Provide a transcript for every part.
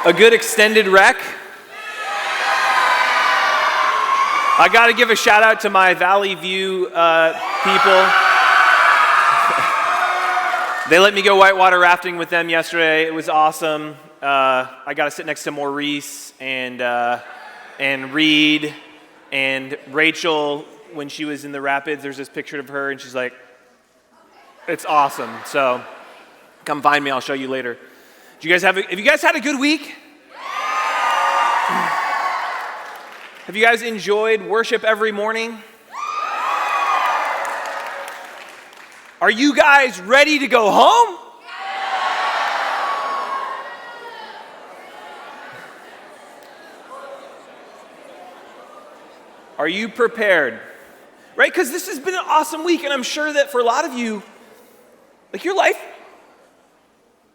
A good extended rec. I got to give a shout out to my Valley View people. They let me go whitewater rafting with them yesterday. It was awesome. I got to sit next to Maurice and Reed and Rachel when she was in the rapids. There's this picture of her, and she's like, it's awesome. So come find me. I'll show you later. Have you guys had a good week? Have you guys enjoyed worship every morning? Are you guys ready to go home? Are you prepared? Right? Because this has been an awesome week, and I'm sure that for a lot of you, like your life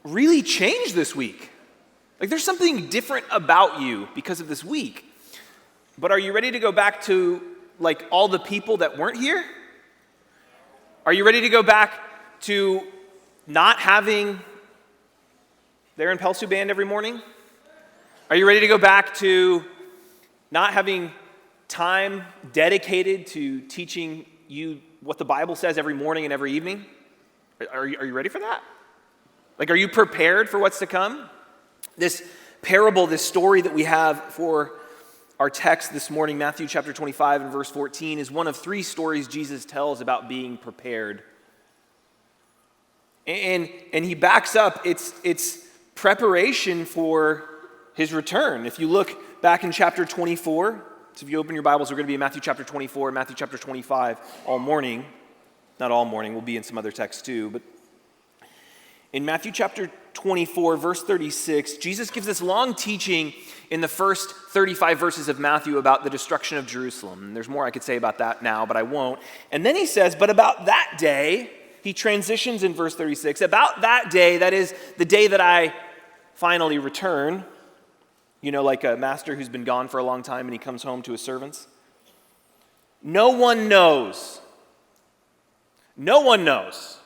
really changed this week. Like there's something different about you because of this week. But are you ready to go back to like all the people that weren't here? Are you ready to go back to not having their Pelsu band every morning? Are you ready to go back to not having time dedicated to teaching you what the Bible says every morning and every evening? Are you ready for that? Like, are you prepared for what's to come? This parable, this story that we have for our text this morning, Matthew chapter 25 and verse 14, is one of three stories Jesus tells about being prepared. And he backs up its preparation for his return. If you look back in chapter 24, so if you open your Bibles, we're going to be in Matthew chapter 24 and Matthew chapter 25 all morning. Not all morning, we'll be in some other texts too, but in Matthew chapter 24, verse 36, Jesus gives this long teaching in the first 35 verses of Matthew about the destruction of Jerusalem. And there's more I could say about that now, but I won't. And then he says, but about that day, he transitions in verse 36, about that day, that is the day that I finally return, you know, like a master who's been gone for a long time and he comes home to his servants. No one knows. No one knows.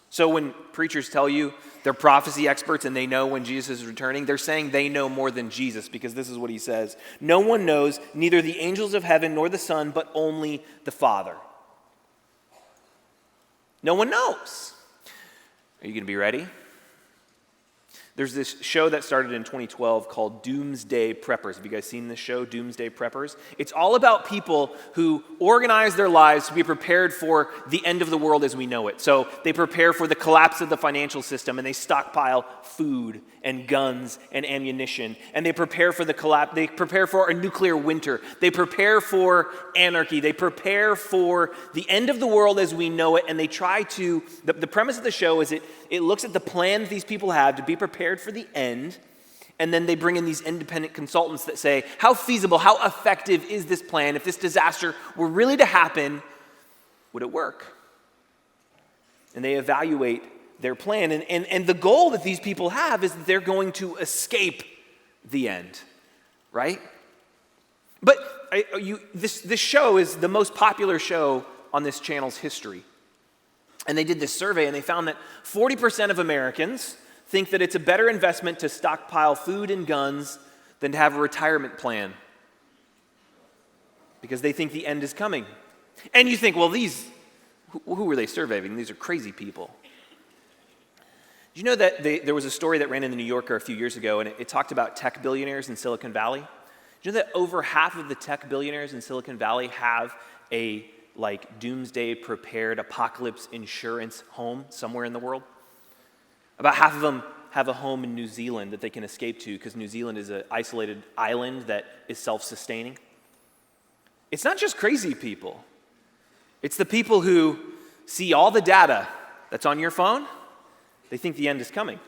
So when preachers tell you they're prophecy experts and they know when Jesus is returning, they're saying they know more than Jesus, because this is what he says. No one knows, neither the angels of heaven nor the Son, but only the Father. No one knows. Are you going to be ready? There's this show that started in 2012 called Doomsday Preppers. Have you guys seen this show, Doomsday Preppers? It's all about people who organize their lives to be prepared for the end of the world as we know it. So they prepare for the collapse of the financial system, and they stockpile food and guns and ammunition. And they prepare for the collapse. They prepare for a nuclear winter. They prepare for anarchy. They prepare for the end of the world as we know it. And they try to, the premise of the show is it looks at the plans these people have to be prepared for the end, and then they bring in these independent consultants that say, how feasible, how effective is this plan? If this disaster were really to happen, would it work? And they evaluate their plan, and the goal that these people have is that they're going to escape the end, right? But this show is the most popular show on this channel's history. And they did this survey, and they found that 40% of Americans think that it's a better investment to stockpile food and guns than to have a retirement plan, because they think the end is coming. And you think, well, who were they surveying? These are crazy people. Did you know that there was a story that ran in the New Yorker a few years ago, and it talked about tech billionaires in Silicon Valley? Did you know that over half of the tech billionaires in Silicon Valley have a doomsday prepared apocalypse insurance home somewhere in the world? About half of them have a home in New Zealand that they can escape to, because New Zealand is an isolated island that is self-sustaining. It's not just crazy people. It's the people who see all the data that's on your phone. They think the end is coming.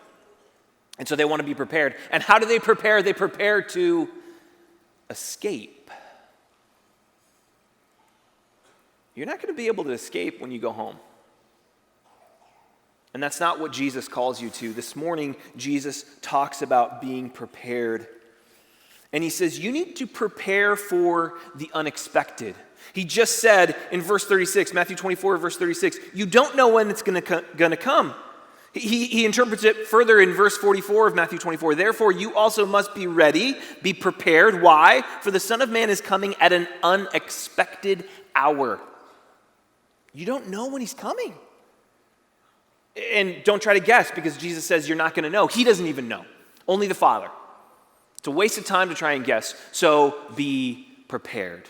And so they want to be prepared. And how do they prepare? They prepare to escape. You're not going to be able to escape when you go home. And that's not what Jesus calls you to. This morning, Jesus talks about being prepared. And he says, you need to prepare for the unexpected. He just said in verse 36, Matthew 24, verse 36, you don't know when it's going to come. He interprets it further in verse 44 of Matthew 24. Therefore, you also must be ready, be prepared. Why? For the Son of Man is coming at an unexpected hour. You don't know when he's coming. And don't try to guess, because Jesus says you're not going to know. He doesn't even know. Only the Father. It's a waste of time to try and guess. So be prepared.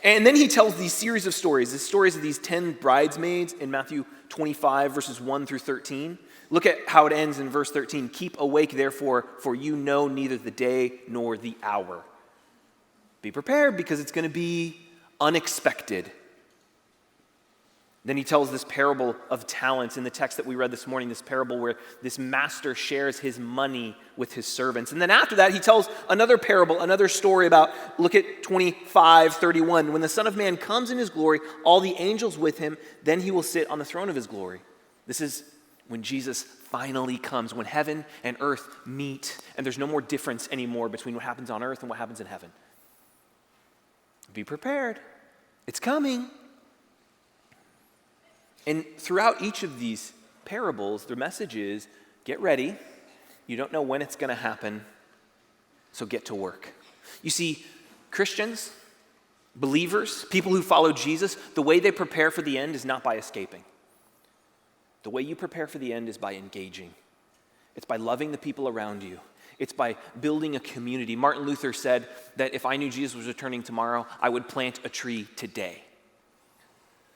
And then he tells these series of stories, the stories of these 10 bridesmaids in Matthew 25, verses 1 through 13. Look at how it ends in verse 13. Keep awake, therefore, for you know neither the day nor the hour. Be prepared, because it's going to be unexpected. Then he tells this parable of talents in the text that we read this morning, this parable where this master shares his money with his servants. And then after that, he tells another parable, another story about, look at 25:31. When the Son of Man comes in his glory, all the angels with him, then he will sit on the throne of his glory. This is when Jesus finally comes, when heaven and earth meet, and there's no more difference anymore between what happens on earth and what happens in heaven. Be prepared. It's coming. And throughout each of these parables, the message is, get ready. You don't know when it's going to happen, so get to work. You see, Christians, believers, people who follow Jesus, the way they prepare for the end is not by escaping. The way you prepare for the end is by engaging. It's by loving the people around you. It's by building a community. Martin Luther said that if I knew Jesus was returning tomorrow, I would plant a tree today.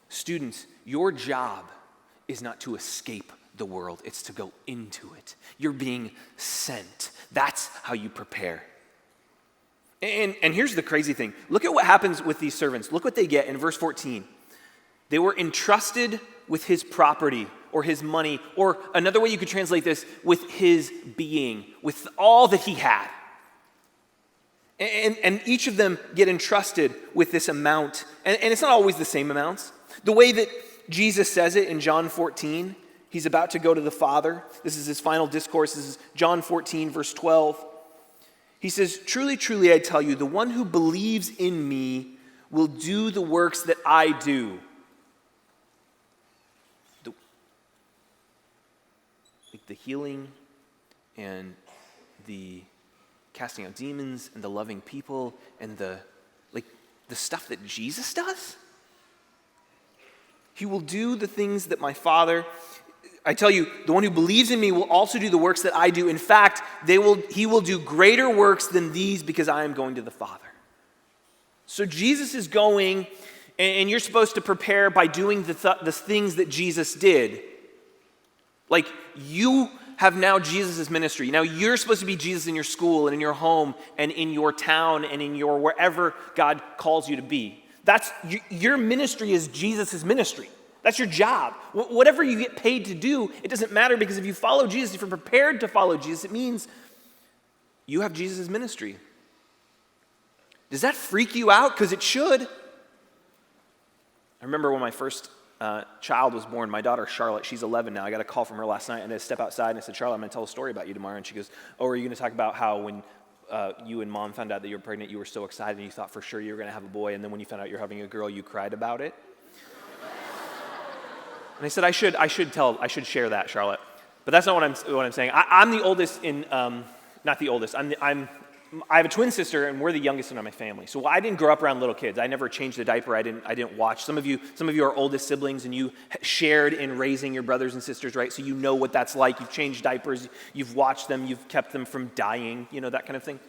Students, your job is not to escape the world, it's to go into it. You're being sent. That's how you prepare. And here's the crazy thing. Look at what happens with these servants. Look what they get in verse 14. They were entrusted with his property or his money, or another way you could translate this, with his being, with all that he had. And each of them get entrusted with this amount. And it's not always the same amounts. The way that Jesus says it in John 14, he's about to go to the Father. This is his final discourse. This is John 14, verse 12. He says, truly, truly, I tell you, the one who believes in me will do the works that I do. The healing and the casting out demons and the loving people and the stuff that Jesus does. He will do the things that my Father, I tell you, the one who believes in me will also do the works that I do. In fact, he will do greater works than these because I am going to the Father. So Jesus is going, and you're supposed to prepare by doing the things that Jesus did. Like, you have now Jesus' ministry. Now you're supposed to be Jesus in your school and in your home and in your town and in your wherever God calls you to be. That's your ministry is Jesus' ministry. That's your job. Whatever you get paid to do, it doesn't matter, because if you follow Jesus, if you're prepared to follow Jesus, it means you have Jesus' ministry. Does that freak you out? Because it should. I remember when my first child was born, my daughter Charlotte, she's 11 now. I got a call from her last night, and I step outside and I said, Charlotte, I'm going to tell a story about you tomorrow. And she goes, oh, are you going to talk about how when you and Mom found out that you were pregnant, you were so excited and you thought for sure you were going to have a boy, and then when you found out you're having a girl, you cried about it? And I said, I should share that, Charlotte. But that's not what I'm saying. I'm the oldest in, not the oldest, I have a twin sister, and we're the youngest in my family. So I didn't grow up around little kids. I never changed a diaper. I didn't watch. Some of you are oldest siblings, and you shared in raising your brothers and sisters, right? So you know what that's like. You've changed diapers. You've watched them. You've kept them from dying. You know, that kind of thing.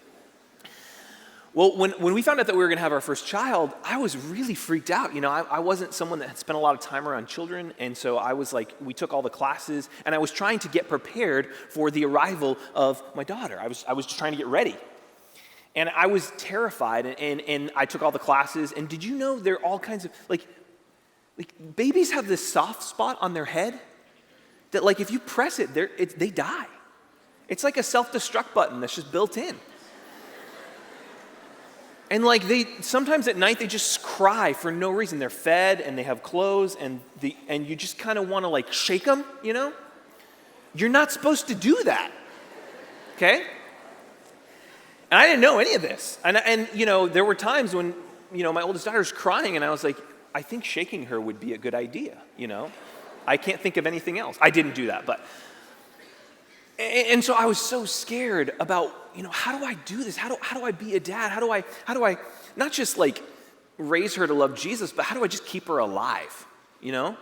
Well, when we found out that we were going to have our first child, I was really freaked out. You know, I wasn't someone that had spent a lot of time around children, and so I was like, we took all the classes, and I was trying to get prepared for the arrival of my daughter. I was just trying to get ready. And I was terrified, and I took all the classes, and did you know there are all kinds of, like babies have this soft spot on their head that, like, if you press it, they die. It's like a self-destruct button that's just built in. And like sometimes at night they just cry for no reason. They're fed and they have clothes, and you just kind of want to like shake them, you know? You're not supposed to do that, okay? And I didn't know any of this. And you know, there were times when, you know, my oldest daughter was crying, and I was like, I think shaking her would be a good idea, you know? I can't think of anything else. I didn't do that, but. And so I was so scared about, how do I do this? How do I be a dad? How do I not just like raise her to love Jesus, but how do I just keep her alive, And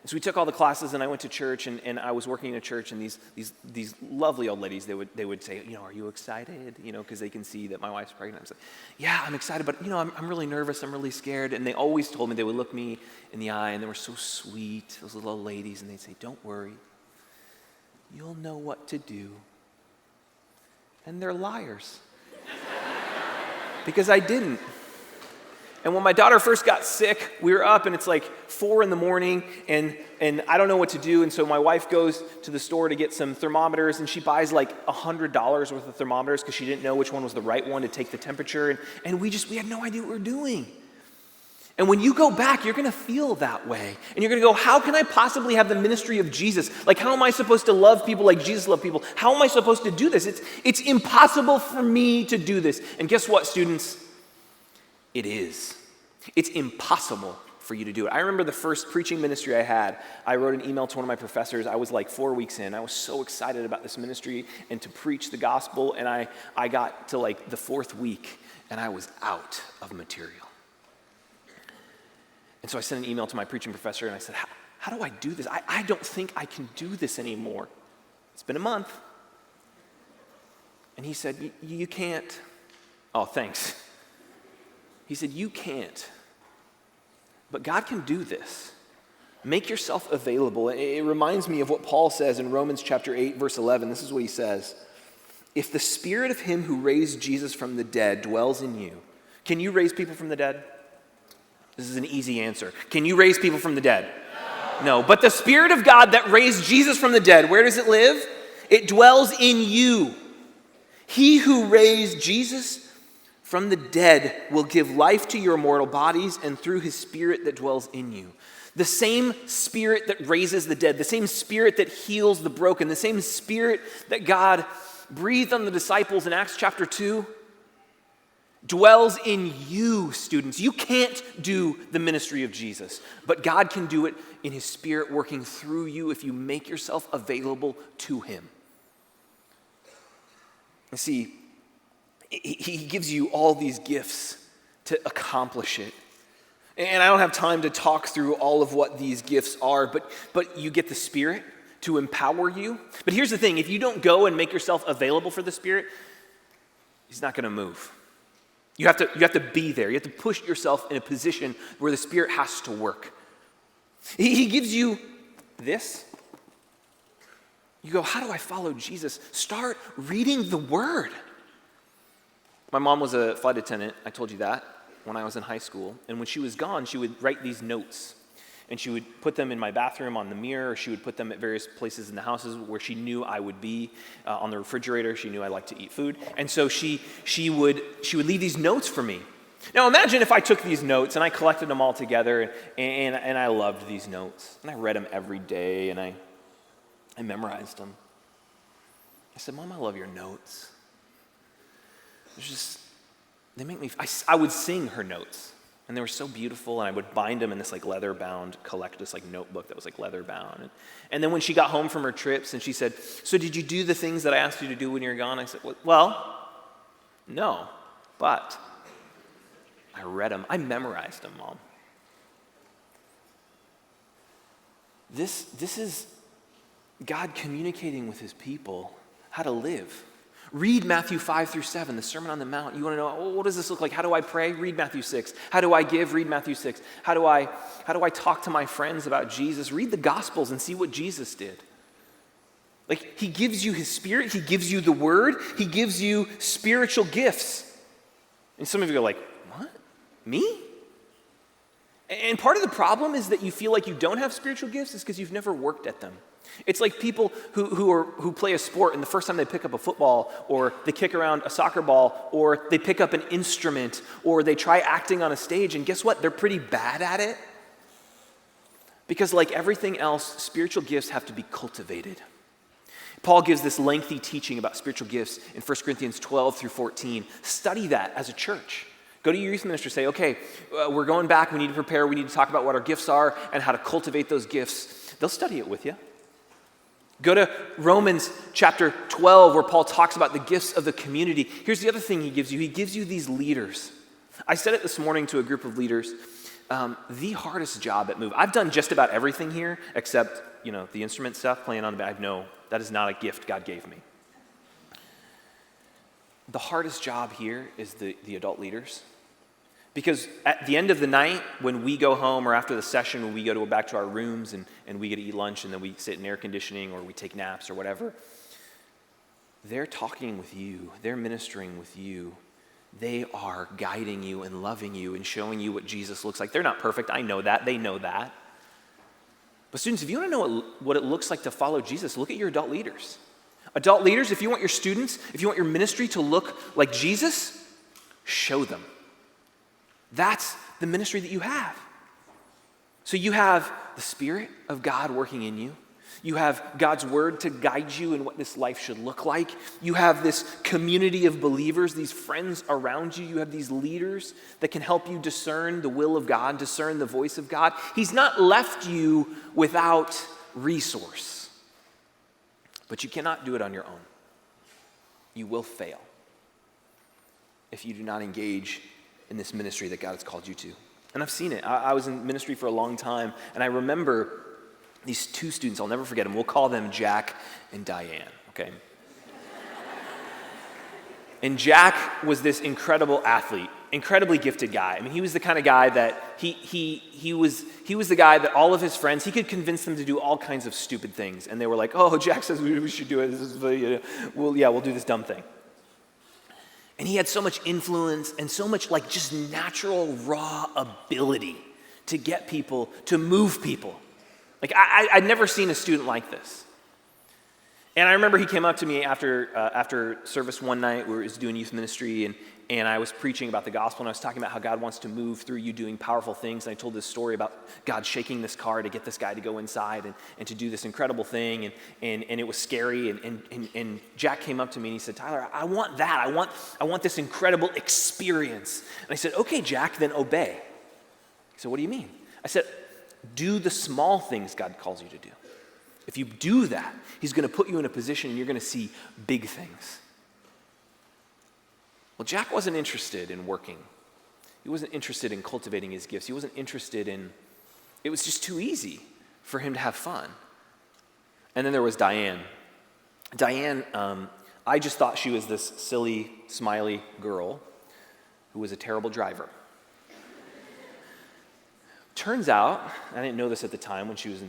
so we took all the classes, and I went to church, and I was working in a church, and these lovely old ladies, they would say, are you excited? Because they can see that my wife's pregnant. I was like, yeah, I'm excited, but I'm really nervous, I'm really scared. And they always told me, they would look me in the eye, and they were so sweet, those little old ladies, and they'd say, don't worry, you'll know what to do. And they're liars. Because I didn't. And when my daughter first got sick, we were up and it's like 4 a.m. and I don't know what to do. And so my wife goes to the store to get some thermometers, and she buys like $100 worth of thermometers because she didn't know which one was the right one to take the temperature. And we had no idea what we were doing. And when you go back, you're going to feel that way. And you're going to go, how can I possibly have the ministry of Jesus? Like, how am I supposed to love people like Jesus loved people? How am I supposed to do this? It's impossible for me to do this. And guess what, students? It is. It's impossible for you to do it. I remember the first preaching ministry I had. I wrote an email to one of my professors. I was like 4 weeks in. I was so excited about this ministry and to preach the gospel. And I got to like the 4th week, and I was out of material. And so I sent an email to my preaching professor, and I said, how do I do this? I don't think I can do this anymore. It's been a month. And he said, you can't. Oh, thanks. He said, you can't. But God can do this. Make yourself available. It reminds me of what Paul says in Romans chapter 8, verse 11. This is what he says. If the spirit of him who raised Jesus from the dead dwells in you, can you raise people from the dead? This is an easy answer. Can you raise people from the dead? No. But the Spirit of God that raised Jesus from the dead, where does it live? It dwells in you. He who raised Jesus from the dead will give life to your mortal bodies, and through his Spirit that dwells in you. The same Spirit that raises the dead, the same Spirit that heals the broken, the same Spirit that God breathed on the disciples in Acts chapter 2, dwells in you, students. You can't do the ministry of Jesus, but God can do it in his Spirit working through you if you make yourself available to him. You see, he gives you all these gifts to accomplish it. And I don't have time to talk through all of what these gifts are, but you get the Spirit to empower you. But here's the thing, if you don't go and make yourself available for the Spirit, he's not going to move. You have to be there. You have to push yourself in a position where the Spirit has to work. He gives you this. You go, how do I follow Jesus? Start reading the Word. My mom was a flight attendant, I told you that, when I was in high school. And when she was gone, she would write these notes. And she would put them in my bathroom on the mirror, or she would put them at various places in the houses where she knew I would be, on the refrigerator. She knew I liked to eat food. And so she would leave these notes for me. Now imagine if I took these notes and I collected them all together, and I loved these notes. And I read them every day, and I memorized them. I said, Mom, I love your notes. They make me, I would sing her notes. And they were so beautiful, and I would bind them in this like leather-bound this like notebook that was like leather-bound. And then when she got home from her trips, and she said, so did you do the things that I asked you to do when you were gone? I said, well, no, but I read them. I memorized them, Mom. This is God communicating with his people how to live. Read Matthew 5-7, the Sermon on the Mount. You want to know, what does this look like? How do I pray? Read Matthew 6. How do I give? Read Matthew 6. How do I talk to my friends about Jesus? Read the Gospels and see what Jesus did. Like, he gives you his Spirit. He gives you the Word. He gives you spiritual gifts. And some of you are like, what? Me? And part of the problem is that you feel like you don't have spiritual gifts is because you've never worked at them. It's like people who play a sport, and the first time they pick up a football, or they kick around a soccer ball, or they pick up an instrument, or they try acting on a stage, and guess what? They're pretty bad at it. Because like everything else, spiritual gifts have to be cultivated. Paul gives this lengthy teaching about spiritual gifts in 1 Corinthians 12-14. Study that as a church. Go to your youth minister, say, okay, we're going back, we need to prepare, we need to talk about what our gifts are and how to cultivate those gifts. They'll study it with you. Go to Romans chapter 12, where Paul talks about the gifts of the community. Here's the other thing he gives you. He gives you these leaders. I said it this morning to a group of leaders. The hardest job at Move. I've done just about everything here except, the instrument stuff, playing on the band. No, that is not a gift God gave me. The hardest job here is the adult leaders. Because at the end of the night, when we go home or after the session, when we go back to our rooms and we get to eat lunch and then we sit in air conditioning or we take naps or whatever, they're talking with you. They're ministering with you. They are guiding you and loving you and showing you what Jesus looks like. They're not perfect. I know that. They know that. But students, if you want to know what it looks like to follow Jesus, look at your adult leaders. Adult leaders, if you want your students, if you want your ministry to look like Jesus, show them. That's the ministry that you have. So you have the Spirit of God working in you. You have God's word to guide you in what this life should look like. You have this community of believers, these friends around you. You have these leaders that can help you discern the will of God, discern the voice of God. He's not left you without resource, but you cannot do it on your own. You will fail if you do not engage in this ministry that God has called you to. And I've seen it. I was in ministry for a long time, and I remember these two students. I'll never forget them. We'll call them Jack and Diane, okay? And Jack was this incredible athlete, incredibly gifted guy. I mean, he was the kind of guy that he was the guy that all of his friends, he could convince them to do all kinds of stupid things. And they were like, oh, Jack says we should do it. This is, we'll do this dumb thing. And he had so much influence and so much just natural, raw ability to get people, to move people. I'd never seen a student like this. And I remember he came up to me after service one night. We were doing youth ministry, and I was preaching about the gospel, and I was talking about how God wants to move through you doing powerful things. And I told this story about God shaking this car to get this guy to go inside and to do this incredible thing, and it was scary. And Jack came up to me and he said, Tyler, I want that. I want this incredible experience. And I said, okay, Jack, then obey. He said, what do you mean? I said, do the small things God calls you to do. If you do that, he's going to put you in a position and you're going to see big things. Well, Jack wasn't interested in working. He wasn't interested in cultivating his gifts. He wasn't interested in, it was just too easy for him to have fun. And then there was Diane. Diane, I just thought she was this silly, smiley girl who was a terrible driver. Turns out, I didn't know this at the time when she was a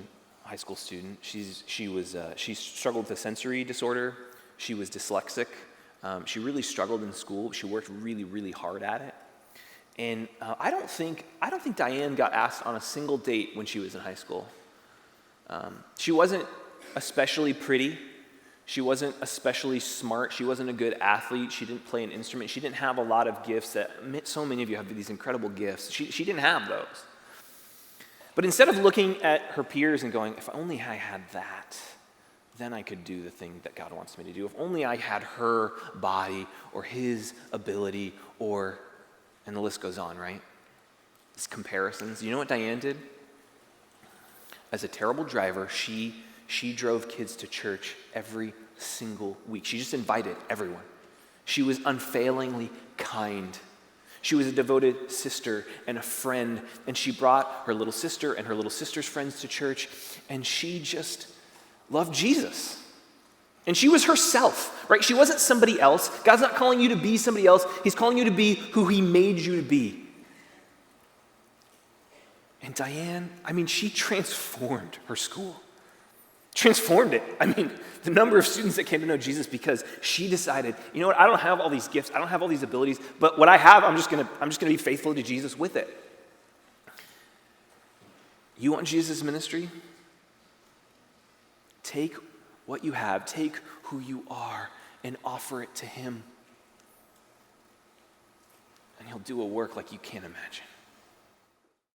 high school student, she struggled with a sensory disorder. She was dyslexic. She really struggled in school. She worked really, really hard at it. And I don't think Diane got asked on a single date when she was in high school. She wasn't especially pretty. She wasn't especially smart. She wasn't a good athlete. She didn't play an instrument. She didn't have a lot of gifts that so many of you have these incredible gifts. She didn't have those. But instead of looking at her peers and going, if only I had that, then I could do the thing that God wants me to do. If only I had her body or his ability and the list goes on, right? It's comparisons. You know what Diane did? As a terrible driver, she drove kids to church every single week. She just invited everyone. She was unfailingly kind. She was a devoted sister and a friend, and she brought her little sister and her little sister's friends to church, and she just loved Jesus. And she was herself, right? She wasn't somebody else. God's not calling you to be somebody else. He's calling you to be who he made you to be. And Diane, she transformed her school. Transformed it. The number of students that came to know Jesus because she decided, you know what, I don't have all these gifts, I don't have all these abilities, but what I have, I'm just gonna be faithful to Jesus with it. You want Jesus' ministry? Take what you have, take who you are, and offer it to him. And he'll do a work like you can't imagine.